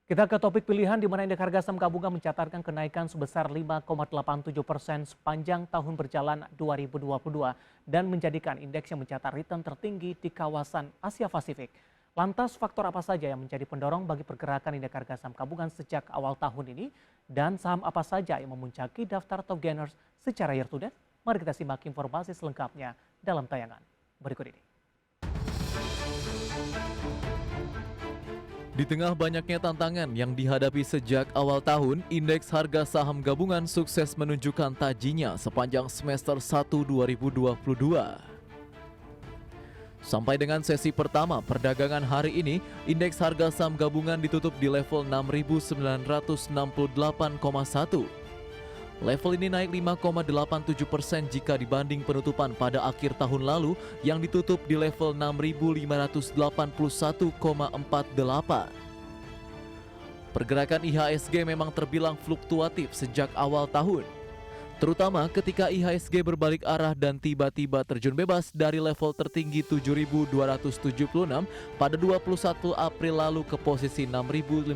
Kita ke topik pilihan di mana indeks harga saham gabungan mencatatkan kenaikan sebesar 5,87% sepanjang tahun berjalan 2022 dan menjadikan indeks yang mencatat return tertinggi di kawasan Asia Pasifik. Lantas faktor apa saja yang menjadi pendorong bagi pergerakan indeks harga saham gabungan sejak awal tahun ini dan saham apa saja yang memuncaki daftar top gainers secara year to date? Mari kita simak informasi selengkapnya dalam tayangan berikut ini. Di tengah banyaknya tantangan yang dihadapi sejak awal tahun, indeks harga saham gabungan sukses menunjukkan tajinya sepanjang semester 1 2022. Sampai dengan sesi pertama perdagangan hari ini, indeks harga saham gabungan ditutup di level 6.968,1. Level ini naik 5,87% jika dibanding penutupan pada akhir tahun lalu yang ditutup di level 6.581,48. Pergerakan IHSG memang terbilang fluktuatif sejak awal tahun, terutama ketika IHSG berbalik arah dan tiba-tiba terjun bebas dari level tertinggi 7.276 pada 21 April lalu ke posisi 6.598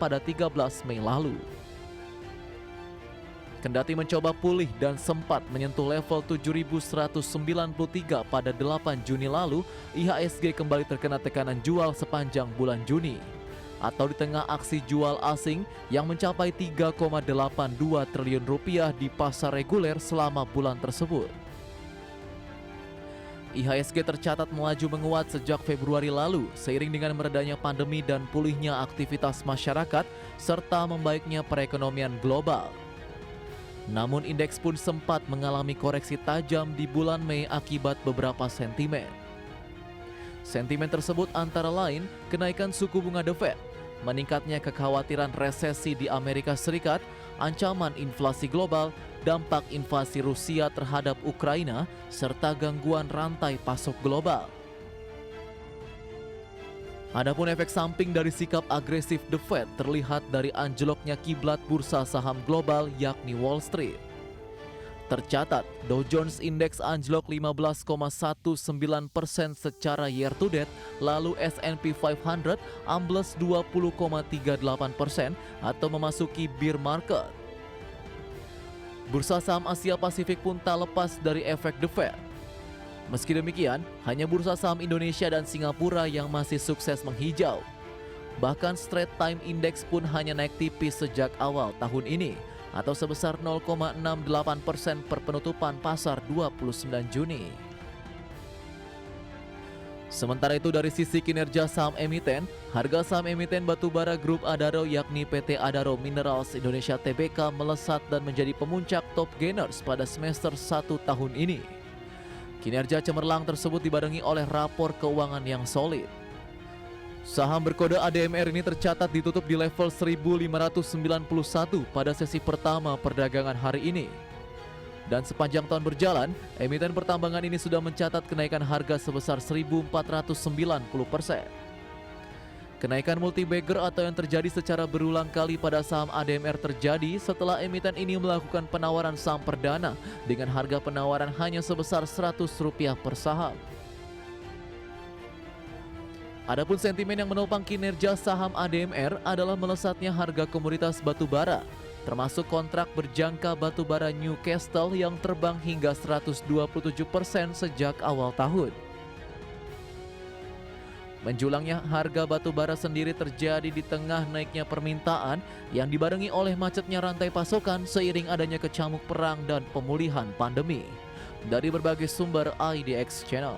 pada 13 Mei lalu. Kendati mencoba pulih dan sempat menyentuh level 7.193 pada 8 Juni lalu, IHSG kembali terkena tekanan jual sepanjang bulan Juni, atau di tengah aksi jual asing yang mencapai 3,82 triliun rupiah di pasar reguler selama bulan tersebut. IHSG tercatat melaju menguat sejak Februari lalu seiring dengan meredanya pandemi dan pulihnya aktivitas masyarakat serta membaiknya perekonomian global. Namun indeks pun sempat mengalami koreksi tajam di bulan Mei akibat beberapa sentimen. Sentimen tersebut antara lain kenaikan suku bunga The Fed, meningkatnya kekhawatiran resesi di Amerika Serikat, ancaman inflasi global, dampak invasi Rusia terhadap Ukraina, serta gangguan rantai pasok global. Adapun efek samping dari sikap agresif The Fed terlihat dari anjloknya kiblat bursa saham global yakni Wall Street. Tercatat, Dow Jones Index anjlok 15,19% secara year to date, lalu S&P 500 ambles 20,38% atau memasuki bear market. Bursa saham Asia Pasifik pun tak lepas dari efek The Fed. Meski demikian, hanya bursa saham Indonesia dan Singapura yang masih sukses menghijau. Bahkan Straits Times Index pun hanya naik tipis sejak awal tahun ini, atau sebesar 0,68% per penutupan pasar 29 Juni. Sementara itu dari sisi kinerja saham emiten, harga saham emiten batubara grup Adaro yakni PT Adaro Minerals Indonesia Tbk melesat dan menjadi pemuncak top gainers pada semester 1 tahun ini. Kinerja cemerlang tersebut dibarengi oleh rapor keuangan yang solid. Saham berkode ADMR ini tercatat ditutup di level 1.591 pada sesi pertama perdagangan hari ini. Dan sepanjang tahun berjalan, emiten pertambangan ini sudah mencatat kenaikan harga sebesar 1.490%. Kenaikan multi-bagger atau yang terjadi secara berulang kali pada saham ADMR terjadi setelah emiten ini melakukan penawaran saham perdana dengan harga penawaran hanya sebesar Rp100 per saham. Adapun sentimen yang menopang kinerja saham ADMR adalah melesatnya harga komoditas batubara, termasuk kontrak berjangka batubara Newcastle yang terbang hingga 127% sejak awal tahun. Menjulangnya harga batubara sendiri terjadi di tengah naiknya permintaan yang dibarengi oleh macetnya rantai pasokan seiring adanya kecamuk perang dan pemulihan pandemi. Dari berbagai sumber IDX Channel.